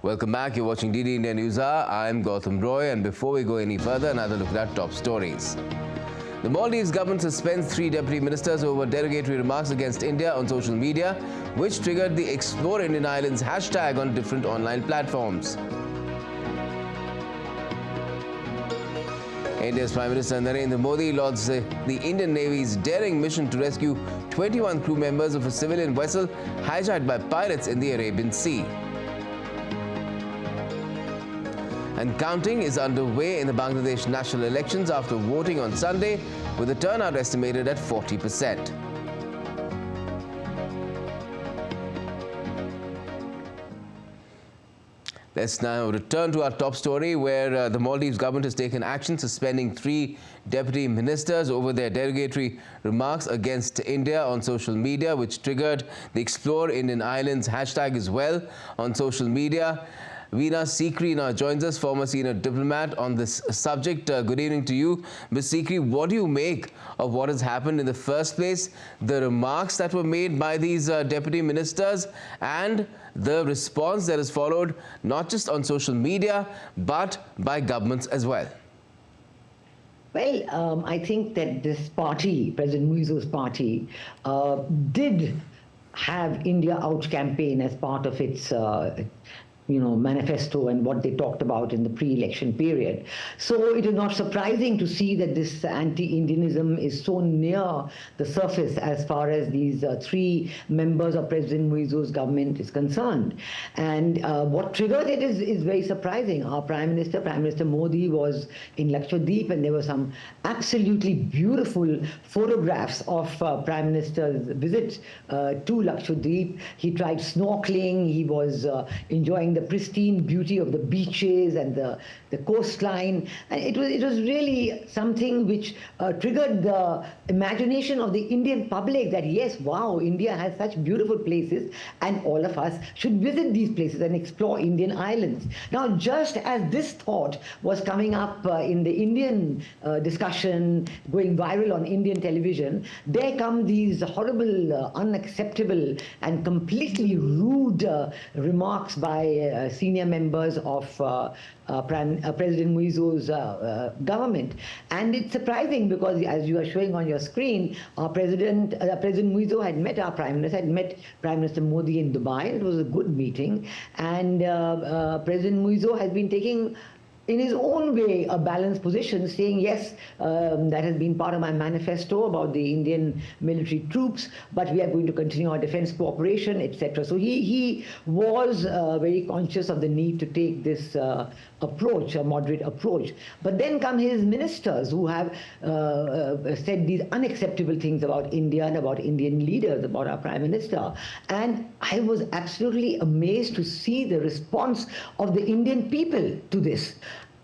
Welcome back. You're watching DD India News Hour. I'm Gautam Roy, and before we go any further, another look at our top stories. The Maldives government suspends 3 deputy ministers over derogatory remarks against India on social media, which triggered the Explore Indian Islands hashtag on different online platforms. India's Prime Minister Narendra Modi lauds the Indian Navy's daring mission to rescue 21 crew members of a civilian vessel hijacked by pirates in the Arabian Sea. And counting is underway in the Bangladesh national elections after voting on Sunday, with the turnout estimated at 40%. Let's now return to our top story, where the Maldives government has taken action suspending 3 deputy ministers over their derogatory remarks against India on social media, which triggered the Explore Indian Islands hashtag as well on social media. Veena Sikri now joins us, former senior diplomat, on this subject. Good evening to you. Ms. Sikri, what do you make of what has happened in the first place, the remarks that were made by these deputy ministers, and the response that has followed, not just on social media, but by governments as well? Well, I think that this party, President Muizo's party, did have India Out campaign as part of its manifesto and what they talked about in the pre-election period. So it is not surprising to see that this anti-Indianism is so near the surface as far as these 3 members of President Muizo's government is concerned. And what triggered it is very surprising. Our Prime Minister Modi, was in Lakshadweep, and there were some absolutely beautiful photographs of Prime Minister's visit to Lakshadweep. He tried snorkeling, he was enjoying the pristine beauty of the beaches and the coastline. And it was really something which triggered the imagination of the Indian public that, yes, wow, India has such beautiful places, and all of us should visit these places and explore Indian islands. Now, just as this thought was coming up in the Indian discussion, going viral on Indian television, there come these horrible, unacceptable and completely rude remarks by senior members of President Muizo's government. And it's surprising because, as you are showing on your screen, President Muizo had met our Prime Minister, had met Prime Minister Modi in Dubai. It was a good meeting. And President Muizo has been taking, in his own way, a balanced position, saying, yes, that has been part of my manifesto about the Indian military troops, but we are going to continue our defense cooperation, etc. So he was very conscious of the need to take this approach, a moderate approach. But then come his ministers, who have said these unacceptable things about India and about Indian leaders, about our Prime Minister. And I was absolutely amazed to see the response of the Indian people to this.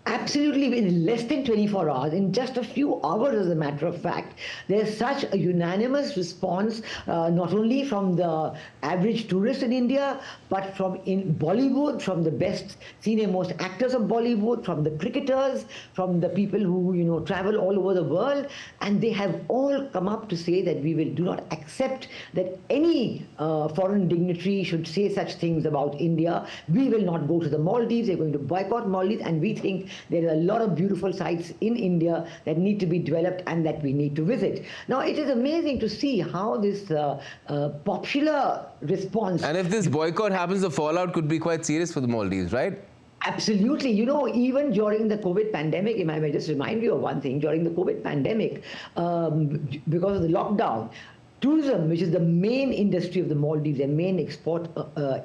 Absolutely, in less than 24 hours, in just a few hours, as a matter of fact, there's such a unanimous response, not only from the average tourist in India, but from in Bollywood, from the best, senior most actors of Bollywood, from the cricketers, from the people who travel all over the world, and they have all come up to say that we do not accept that any foreign dignitary should say such things about India. We will not go to the Maldives. They're going to boycott Maldives, and we think there are a lot of beautiful sites in India that need to be developed and that we need to visit. Now, it is amazing to see how this popular response... And if this boycott happens, the fallout could be quite serious for the Maldives, right? Absolutely. Even during the COVID pandemic, if I may just remind you of one thing, during the COVID pandemic, because of the lockdown, tourism, which is the main industry of the Maldives, their main export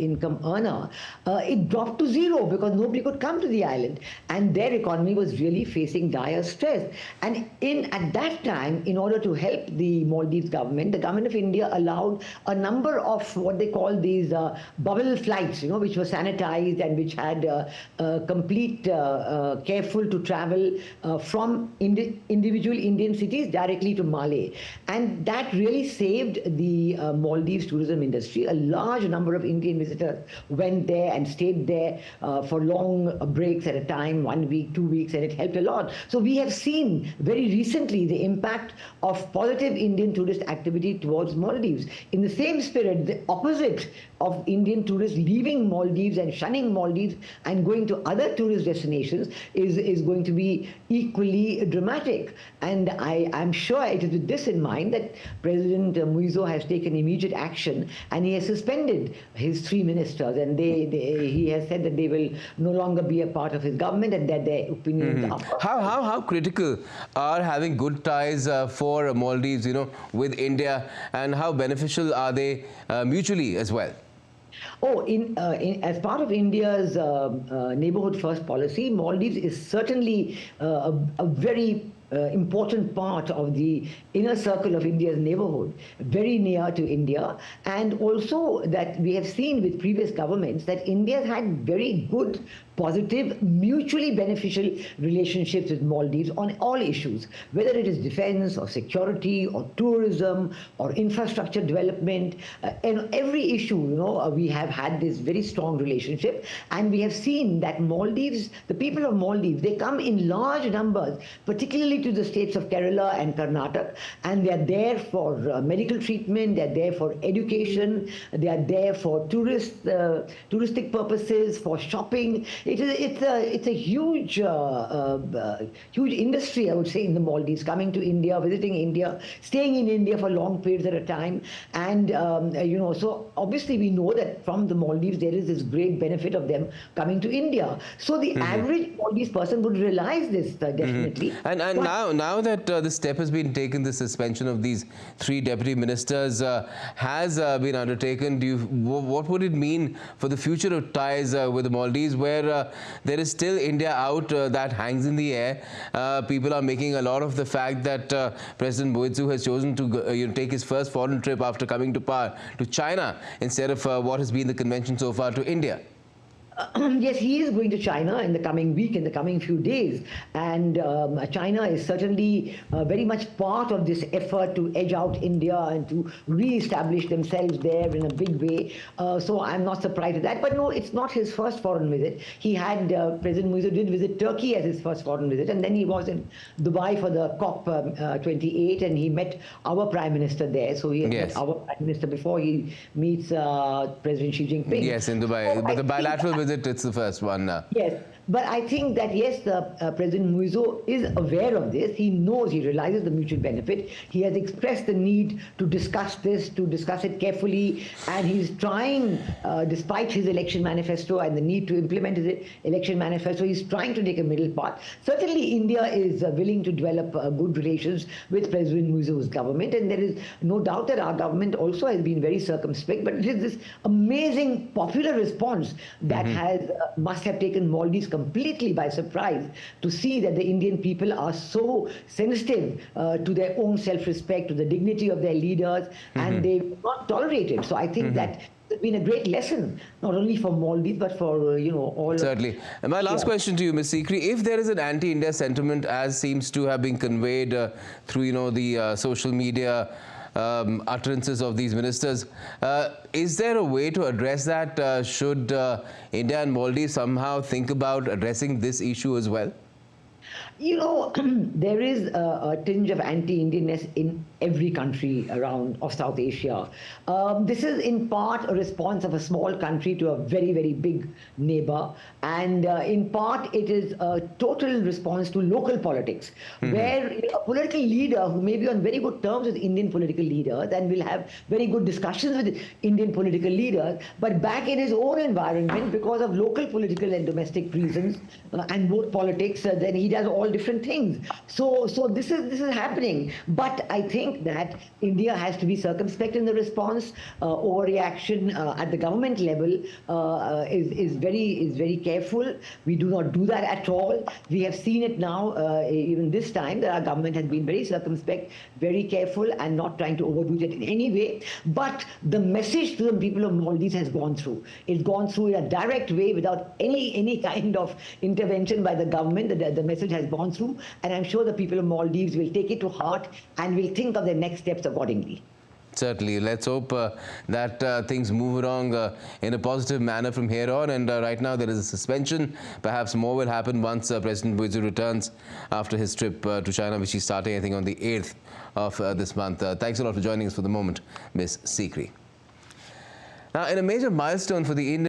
income earner, it dropped to zero because nobody could come to the island, and their economy was really facing dire stress. And at that time, in order to help the Maldives government, the government of India allowed a number of what they call these bubble flights, which were sanitized and which had complete careful to travel from individual Indian cities directly to Malé. And that really saved saved the Maldives tourism industry. A large number of Indian visitors went there and stayed there for long breaks at a time, 1 week, 2 weeks, and it helped a lot. So we have seen very recently the impact of positive Indian tourist activity towards Maldives. In the same spirit, the opposite of Indian tourists leaving Maldives and shunning Maldives and going to other tourist destinations is going to be equally dramatic. And I'm sure it is with this in mind that President Muizo has taken immediate action, and he has suspended his 3 ministers, and he has said that they will no longer be a part of his government, and that their opinions are... How critical are having good ties for Maldives, with India, and how beneficial are they mutually as well? Oh, as part of India's neighborhood first policy, Maldives is certainly a very important part of the inner circle of India's neighborhood, very near to India. And also that we have seen with previous governments that India has had very good, positive, mutually beneficial relationships with Maldives on all issues, whether it is defense or security or tourism or infrastructure development. And every issue, we have had this very strong relationship. And we have seen that Maldives, the people of Maldives, they come in large numbers, particularly to the states of Kerala and Karnataka, and they are there for medical treatment, they are there for education, they are there for touristic purposes, for shopping. It's a huge huge industry, I would say, in the Maldives, coming to India, visiting India, staying in India for long periods at a time. And so obviously we know that from the Maldives there is this great benefit of them coming to India. So the average Maldives person would realize this definitely. And now that the step has been taken, the suspension of these 3 deputy ministers has been undertaken, what would it mean for the future of ties with the Maldives, where there is still India out that hangs in the air? People are making a lot of the fact that President Muizu has chosen to take his first foreign trip after coming to power to China instead of what has been the convention so far to India. Yes, he is going to China in the coming week, in the coming few days. And China is certainly very much part of this effort to edge out India and to re-establish themselves there in a big way. So I'm not surprised at that. But no, it's not his first foreign visit. He had, President Muizu did visit Turkey as his first foreign visit. And then he was in Dubai for the COP28, and he met our Prime Minister there. So he had met our Prime Minister before he meets President Xi Jinping. Yes, in Dubai. So but the bilateral visit, it's the first one now. Yes, but I think that, yes, President Muizu is aware of this. He knows, he realizes the mutual benefit. He has expressed the need to discuss this, to discuss it carefully, and he's trying, despite his election manifesto and the need to implement his election manifesto, he's trying to take a middle path. Certainly, India is willing to develop good relations with President Muizu's government, and there is no doubt that our government also has been very circumspect, but it is this amazing popular response that must have taken Maldives completely by surprise, to see that the Indian people are so sensitive to their own self-respect, to the dignity of their leaders, and they will not tolerate it. So I think that it's been a great lesson, not only for Maldives, but for, all... Certainly. And my last question to you, Ms. Sikri, if there is an anti-India sentiment, as seems to have been conveyed through, the social media utterances of these ministers, is there a way to address that? Should India and Maldives somehow think about addressing this issue as well? There is a tinge of anti-Indianness in every country around of South Asia. This is in part a response of a small country to a very, very big neighbor. And in part, it is a total response to local politics, where a political leader who may be on very good terms with Indian political leaders and will have very good discussions with Indian political leaders, but back in his own environment, because of local political and domestic reasons and both politics, then he does all different things. So this is happening. But I think that India has to be circumspect in the response. Overreaction at the government level is very careful. We do not do that at all. We have seen it now, even this time, that our government has been very circumspect, very careful, and not trying to overdo it in any way. But the message to the people of Maldives has gone through. It's gone through in a direct way without any kind of intervention by the government. The message has gone through, and I'm sure the people of Maldives will take it to heart and will think of their next steps accordingly. Certainly. Let's hope that things move along in a positive manner from here on. And right now there is a suspension. Perhaps more will happen once President Boizu returns after his trip to China, which he's starting, I think, on the 8th of this month. Thanks a lot for joining us for the moment, Ms. Sikri. Now, in a major milestone for the Indian